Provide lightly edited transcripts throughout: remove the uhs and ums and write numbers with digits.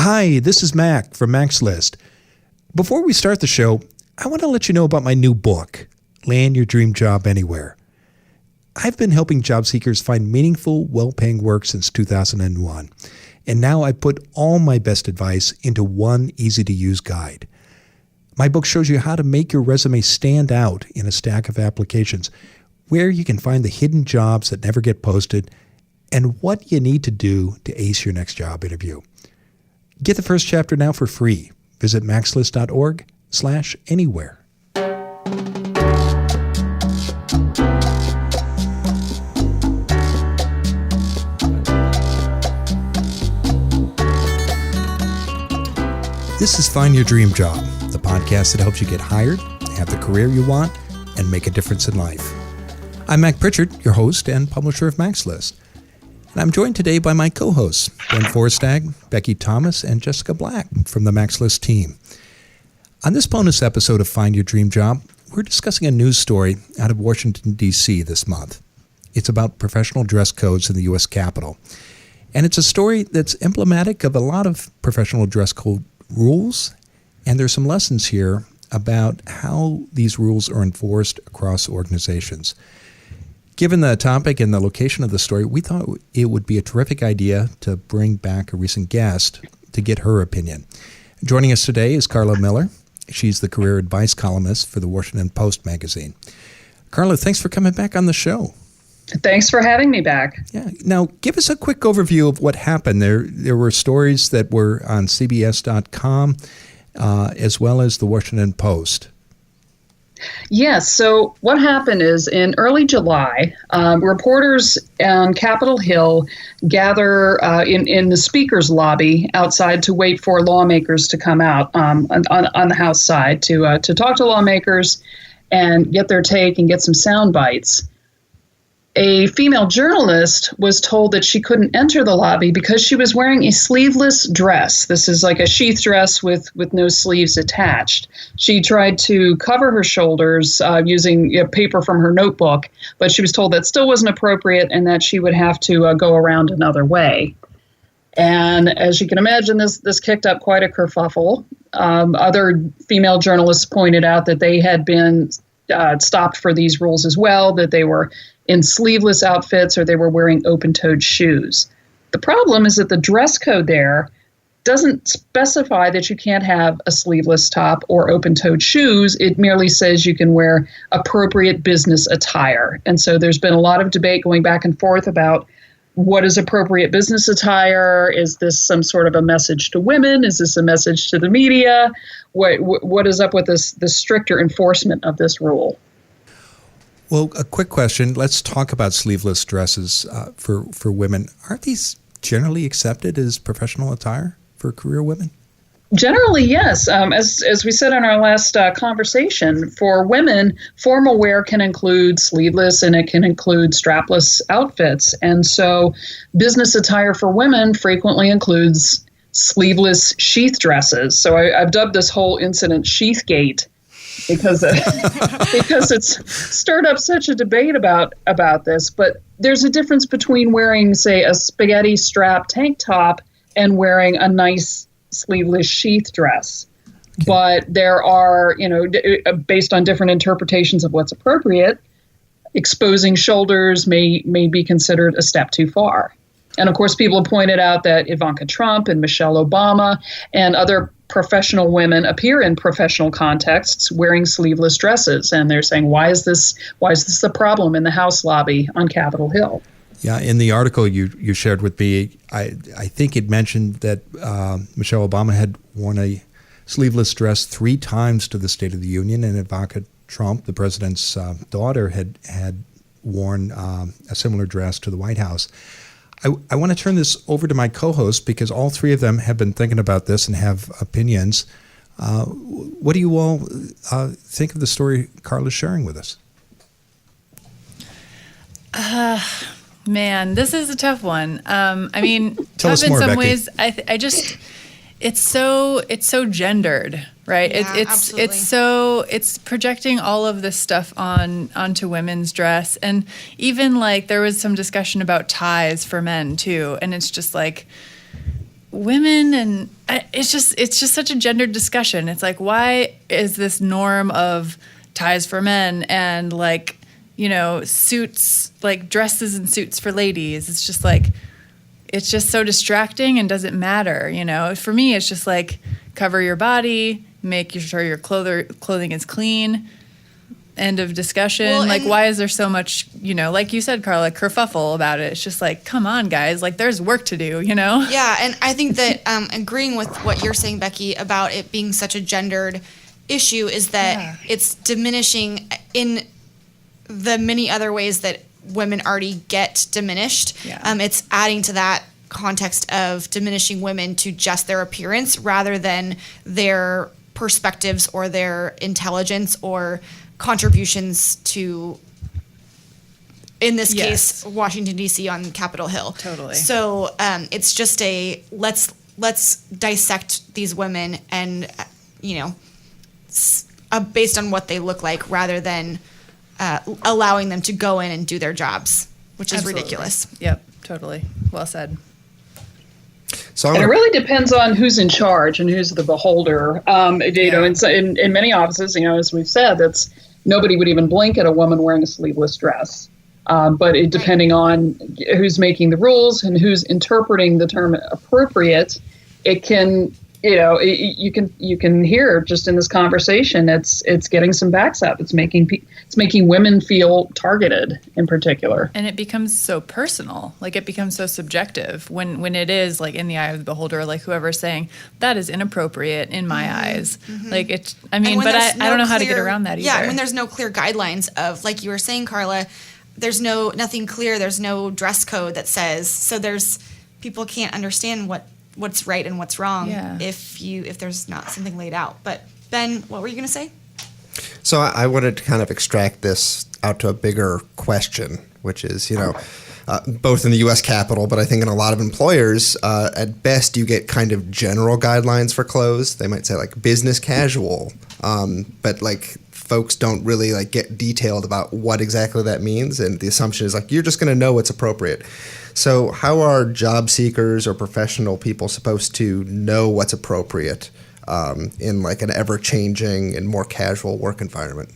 Hi, this is Mac from Mac's List. Before we start the show, I want to let you know about my new book, Land Your Dream Job Anywhere. I've been helping job seekers find meaningful, well-paying work since 2001, and now I put all my best advice into one easy-to-use guide. My book shows you how to make your resume stand out in a stack of applications, where you can find the hidden jobs that never get posted, and what you need to do to ace your next job interview. Get the first chapter now for free. Visit maxlist.org/anywhere. This is Find Your Dream Job, the podcast that helps you get hired, have the career you want, and make a difference in life. I'm Mac Pritchard, your host and publisher of Mac's List. And I'm joined today by my co-hosts, Ben Forstag, Becky Thomas, and Jessica Black from the Mac's List team. On this bonus episode of Find Your Dream Job, we're discussing a news story out of Washington, D.C. this month. It's about professional dress codes in the U.S. Capitol. And it's a story that's emblematic of a lot of professional dress code rules, and there's some lessons here about how these rules are enforced across organizations. Given the topic and the location of the story, we thought it would be a terrific idea to bring back a recent guest to get her opinion. Joining us today is Karla Miller. She's the career advice columnist for the Washington Post magazine. Karla, thanks for coming back on the show. Thanks for having me back. Yeah. Now, give us a quick overview of what happened. There were stories that were on CBS.com as well as the Washington Post. Yes. So what happened is in early July, reporters on Capitol Hill gather in the speaker's lobby outside to wait for lawmakers to come out on the House side to talk to lawmakers and get their take and get some sound bites. A female journalist was told that she couldn't enter the lobby because she was wearing a sleeveless dress. This is like a sheath dress with no sleeves attached. She tried to cover her shoulders using paper from her notebook, but she was told that still wasn't appropriate and that she would have to go around another way. And as you can imagine, this kicked up quite a kerfuffle. Other female journalists pointed out that they had been stopped for these rules as well, that they were in sleeveless outfits or they were wearing open-toed shoes. The problem is that the dress code there doesn't specify that you can't have a sleeveless top or open-toed shoes. It merely says you can wear appropriate business attire. And so there's been a lot of debate going back and forth about what is appropriate business attire. Is this some sort of a message to women? Is this a message to the media? What is up with this stricter enforcement of this rule? Well, a quick question. Let's talk about sleeveless dresses for women. Aren't these generally accepted as professional attire for career women? Generally, yes. As we said in our last conversation, for women, formal wear can include sleeveless and it can include strapless outfits. And so business attire for women frequently includes sleeveless sheath dresses. So I've dubbed this whole incident Sheathgate because it's stirred up such a debate about this. But there's a difference between wearing, say, a spaghetti strap tank top and wearing a nice sleeveless sheath dress. Okay. But there are, based on different interpretations of what's appropriate, exposing shoulders may be considered a step too far. And of course, people have pointed out that Ivanka Trump and Michelle Obama and other professional women appear in professional contexts wearing sleeveless dresses. And they're saying, why is this the problem in the House lobby on Capitol Hill? Yeah, in the article you shared with me, I think it mentioned that Michelle Obama had worn a sleeveless dress 3 times to the State of the Union, and Ivanka Trump, the president's daughter, had worn a similar dress to the White House. I want to turn this over to my co-host because all 3 of them have been thinking about this and have opinions. What do you all think of the story Karla's sharing with us? Man, this is a tough one. I mean, Tell us more, in some Becky. ways, I just, it's so gendered, right? Yeah, absolutely. It's projecting all of this stuff onto women's dress, and even like there was some discussion about ties for men too, and it's just like women and it's just such a gendered discussion. It's like, why is this norm of ties for men and like, you know, suits, like dresses and suits for ladies? It's just like, it's just so distracting and doesn't matter. You know, for me, it's just like, cover your body, make sure your clothing is clean. End of discussion. Well, like, why is there so much, you know, like you said, Karla, kerfuffle about it? It's just like, come on, guys. Like, there's work to do, you know? Yeah, and I think that agreeing with what you're saying, Becky, about it being such a gendered issue is that it's diminishing in the many other ways that women already get diminished. Yeah. It's adding to that context of diminishing women to just their appearance rather than their perspectives or their intelligence or contributions to, in this case, Washington, D.C. on Capitol Hill. Totally. So it's just let's dissect these women and, you know, based on what they look like rather than allowing them to go in and do their jobs, which is ridiculous. Yep, totally. Well said. And it really depends on who's in charge and who's the beholder. You know, in many offices, you know, as we've said, that's nobody would even blink at a woman wearing a sleeveless dress. But it, depending on who's making the rules and who's interpreting the term appropriate, it can, you know, you can hear just in this conversation, it's getting some backs up. It's making women feel targeted in particular. And it becomes so personal. Like, it becomes so subjective when it is like in the eye of the beholder, like whoever's saying that is inappropriate in my eyes. Mm-hmm. Like it's, I mean, but I don't know how to get around that either. Yeah. I mean, there's no clear guidelines of, like you were saying, Karla, there's nothing clear. There's no dress code that says, so people can't understand what's right and what's wrong if there's not something laid out. But Ben, what were you going to say? So I wanted to kind of extract this out to a bigger question, which is, you know, both in the U.S. Capitol, but I think in a lot of employers, at best you get kind of general guidelines for clothes. They might say like business casual, but like folks don't really like get detailed about what exactly that means. And the assumption is like, you're just going to know what's appropriate. So how are job seekers or professional people supposed to know what's appropriate in like an ever-changing and more casual work environment?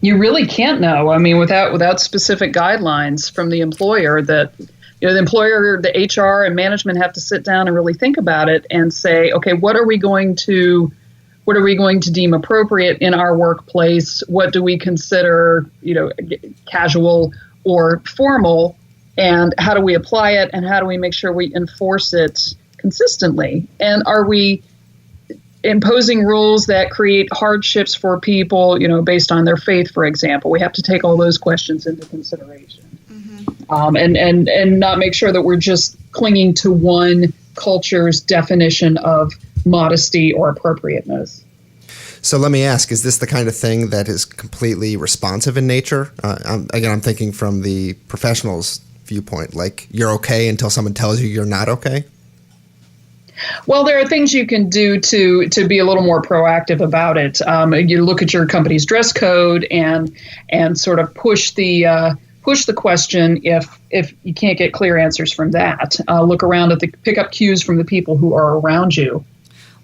You really can't know. I mean, without specific guidelines from the employer, that, you know, the employer, the HR and management have to sit down and really think about it and say, okay, what are we going to deem appropriate in our workplace? What do we consider, you know, casual or formal, and how do we apply it, and how do we make sure we enforce it consistently? And are we imposing rules that create hardships for people, you know, based on their faith, for example? We have to take all those questions into consideration. Mm-hmm. And not make sure that we're just clinging to one culture's definition of modesty or appropriateness. So let me ask, is this the kind of thing that is completely responsive in nature? I'm thinking from the professional's viewpoint, like you're okay until someone tells you you're not okay? Well, there are things you can do to be a little more proactive about it. You look at your company's dress code and sort of push the question if you can't get clear answers from that. Look around at pick up cues from the people who are around you.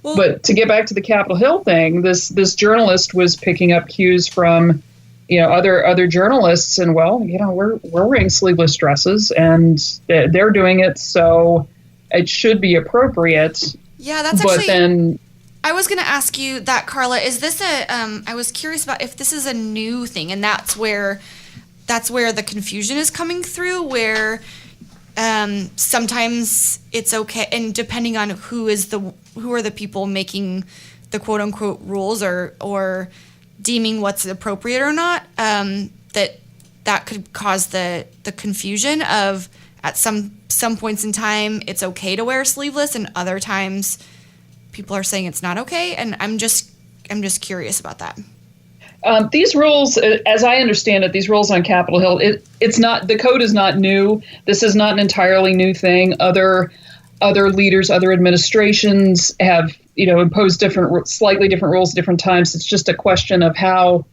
Well, but to get back to the Capitol Hill thing, this journalist was picking up cues from, you know, other journalists, and well, you know, we're wearing sleeveless dresses and they're doing it, so it should be appropriate. Yeah, that's but actually. Then I was going to ask you that, Karla. Is this I was curious about if this is a new thing, and that's where the confusion is coming through, where sometimes it's okay, and depending on who are the people making the quote unquote rules or deeming what's appropriate or not, that could cause the confusion of, at some points in time it's okay to wear sleeveless, and other times people are saying it's not okay, and I'm just curious about that. These rules, as I understand it, these rules on Capitol Hill, it's not, the code is not new. This is not an entirely new thing. Other leaders, other administrations have, you know, imposed slightly different rules at different times. It's just a question of how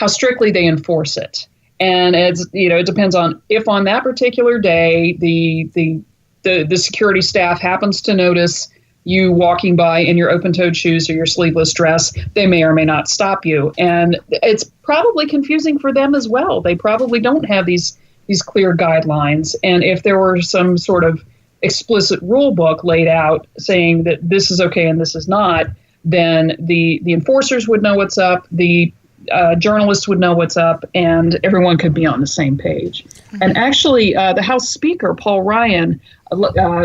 strictly they enforce it. And it's, you know, it depends on if on that particular day the the security staff happens to notice you walking by in your open-toed shoes or your sleeveless dress, they may or may not stop you. And it's probably confusing for them as well. They probably don't have these clear guidelines. And if there were some sort of explicit rule book laid out saying that this is okay and this is not, then the enforcers would know what's up, the journalists would know what's up, and everyone could be on the same page. Mm-hmm. And actually, the House Speaker, Paul Ryan,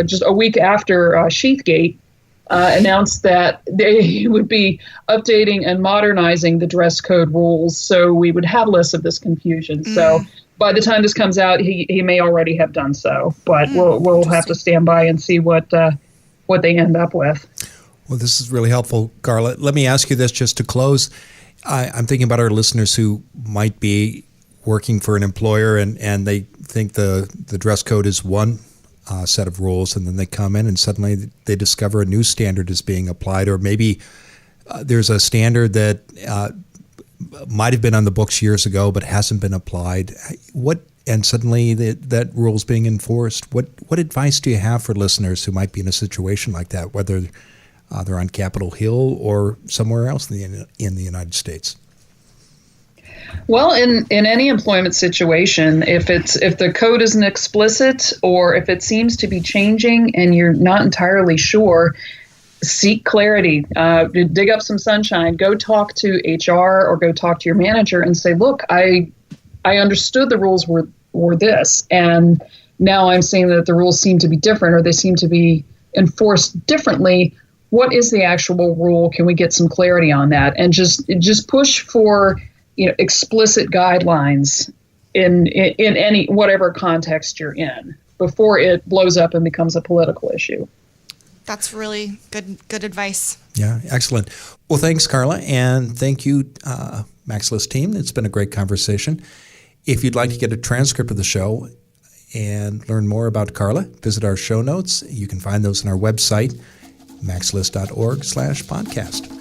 just a week after Sheathgate, announced that they would be updating and modernizing the dress code rules so we would have less of this confusion. So by the time this comes out, he may already have done so, but we'll have to stand by and see what they end up with. Well, this is really helpful, Karla. Let me ask you this just to close. I'm thinking about our listeners who might be working for an employer and they think the dress code is one set of rules, and then they come in and suddenly they discover a new standard is being applied, or maybe there's a standard that might have been on the books years ago but hasn't been applied. And suddenly that rule is being enforced. What advice do you have for listeners who might be in a situation like that, whether they're on Capitol Hill or somewhere else in the United States? Well, in any employment situation, if the code isn't explicit or if it seems to be changing and you're not entirely sure, seek clarity. Dig up some sunshine. Go talk to HR or go talk to your manager and say, look, I understood the rules were this, and now I'm seeing that the rules seem to be different or they seem to be enforced differently. What is the actual rule? Can we get some clarity on that? And just push for explicit guidelines in any whatever context you're in before it blows up and becomes a political issue. That's really good advice. Yeah, excellent. Well, thanks, Karla, and thank you, Maxlist team. It's been a great conversation. If you'd like to get a transcript of the show and learn more about Karla, visit our show notes. You can find those on our website, maxlist.org/podcast.